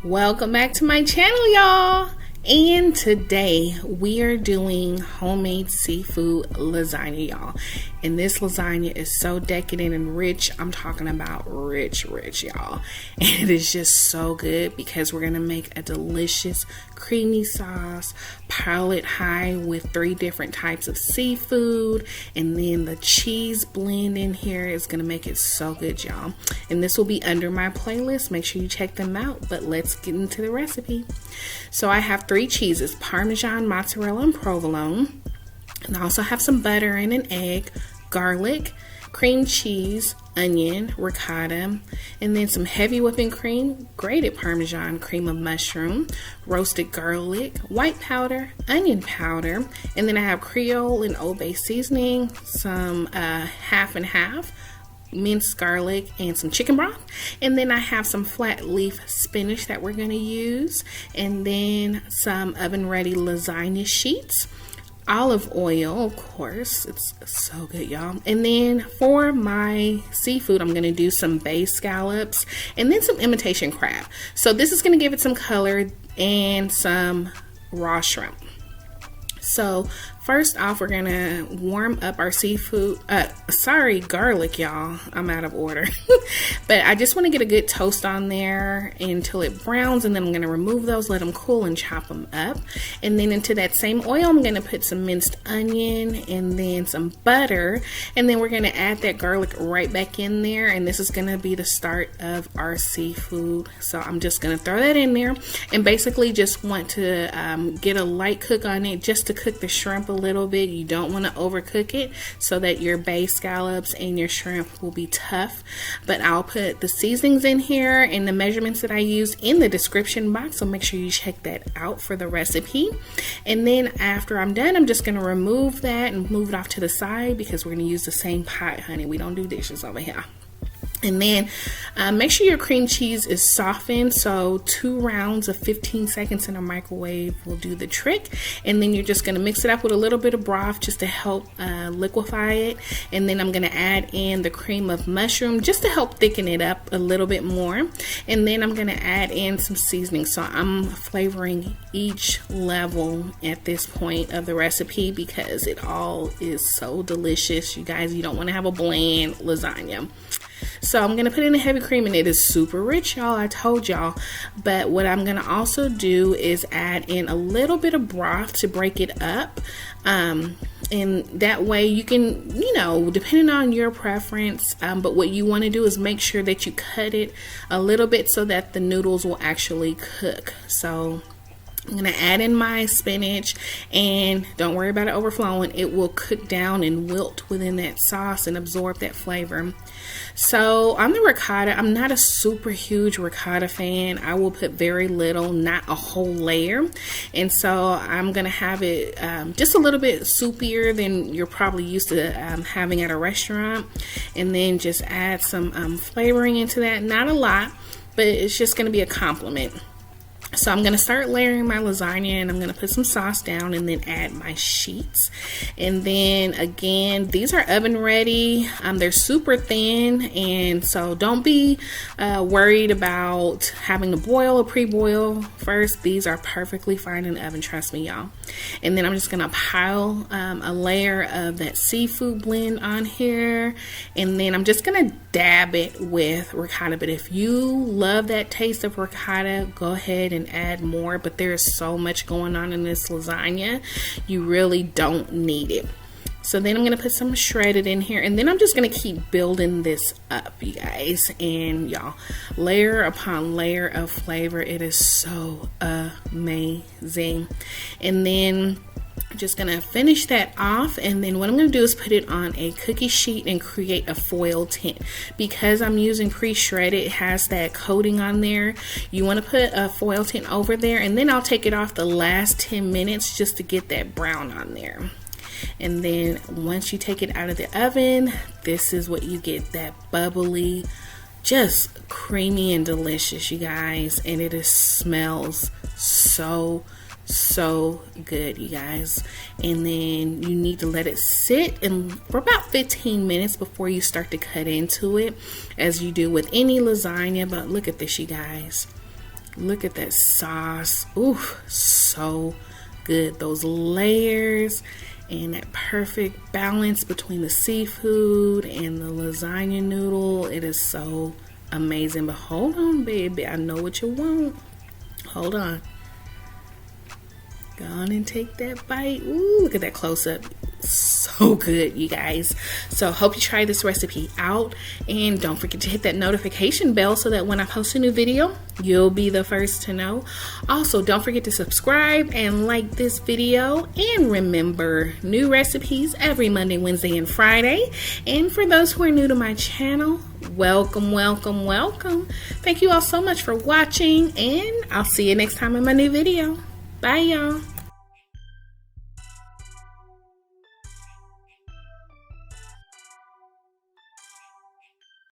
Welcome back to my channel, y'all. And today we are doing homemade seafood lasagna, y'all. And this lasagna is so decadent and rich. I'm talking about rich, y'all. And it is just so good because we're gonna make a delicious creamy sauce, pile it high with 3 different types of seafood, and then the cheese blend in here is gonna make it so good, y'all. And this will be under my playlist. Make sure you check them out. But let's get into the recipe. So I have 3 cheeses: parmesan, mozzarella, and provolone. And I also have some butter and an egg, garlic, cream cheese, onion, ricotta, and then some heavy whipping cream, grated parmesan, cream of mushroom, roasted garlic, white powder, onion powder, and then I have Creole and Old Bay seasoning, some half and half, minced garlic, and some chicken broth. And then I have some flat leaf spinach that we're going to use, and then some oven ready lasagna sheets, olive oil, of course, it's so good, y'all. And then for my seafood, I'm going to do some bay scallops and then some imitation crab. So this is going to give it some color, and some raw shrimp. So first off, we're gonna warm up our seafood. Garlic, y'all. I'm out of order. But I just want to get a good toast on there until it browns, and then I'm gonna remove those, let them cool, and chop them up. And then into that same oil, I'm gonna put some minced onion and then some butter, and then we're gonna add that garlic right back in there. And this is gonna be the start of our seafood. So I'm just gonna throw that in there, and basically just want to get a light cook on it, just to cook the shrimp a little bit. You don't want to overcook it so that your bay scallops and your shrimp will be tough. But I'll put the seasonings in here and the measurements that I use in the description box, so make sure you check that out for the recipe. And then after I'm done, I'm just going to remove that and move it off to the side because we're going to use the same pot, honey. We don't do dishes over here. And then make sure your cream cheese is softened, so 2 rounds of 15 seconds in a microwave will do the trick. And then you're just going to mix it up with a little bit of broth just to help liquefy it. And then I'm going to add in the cream of mushroom just to help thicken it up a little bit more. And then I'm going to add in some seasoning. So I'm flavoring each level at this point of the recipe because it all is so delicious. You guys, you don't want to have a bland lasagna. So I'm going to put in the heavy cream, and it is super rich, y'all. I told y'all. But what I'm going to also do is add in a little bit of broth to break it up. And that way you can, depending on your preference, but what you want to do is make sure that you cut it a little bit so that the noodles will actually cook. So I'm going to add in my spinach, and don't worry about it overflowing. It will cook down and wilt within that sauce and absorb that flavor. So on the ricotta, I'm not a super huge ricotta fan. I will put very little, not a whole layer. And so I'm going to have it just a little bit soupier than you're probably used to having at a restaurant. And then just add some flavoring into that. Not a lot, but it's just going to be a compliment. So I'm going to start layering my lasagna, and I'm going to put some sauce down and then add my sheets. And then again, these are oven ready. They're super thin, and so don't be worried about having to boil or pre-boil first. These are perfectly fine in the oven, trust me, y'all. And then I'm just going to pile a layer of that seafood blend on here, and then I'm just going to dab it with ricotta. But if you love that taste of ricotta, go ahead and add more, but there is so much going on in this lasagna, you really don't need it. So then I'm going to put some shredded in here, and then I'm just going to keep building this up, you guys. And y'all, layer upon layer of flavor. It is so amazing. And then just gonna finish that off, and then what I'm gonna do is put it on a cookie sheet and create a foil tint. Because I'm using pre-shredded, it has that coating on there. You want to put a foil tint over there, and then I'll take it off the last 10 minutes just to get that brown on there. And then once you take it out of the oven, this is what you get, that bubbly, just creamy and delicious, you guys. And it smells so good, you guys. And then you need to let it sit for about 15 minutes before you start to cut into it, as you do with any lasagna. But look at this, you guys. Look at that sauce. Ooh, so good. Those layers and that perfect balance between the seafood and the lasagna noodle. It is so amazing. But hold on, baby. I know what you want. Hold on. Go on and take that bite. Ooh, look at that close up. So good, you guys. So hope you try this recipe out, and don't forget to hit that notification bell so that when I post a new video, you'll be the first to know. Also, don't forget to subscribe and like this video, and remember, new recipes every Monday, Wednesday, and Friday. And for those who are new to my channel, welcome, welcome, welcome. Thank you all so much for watching, and I'll see you next time in my new video. Bye, y'all.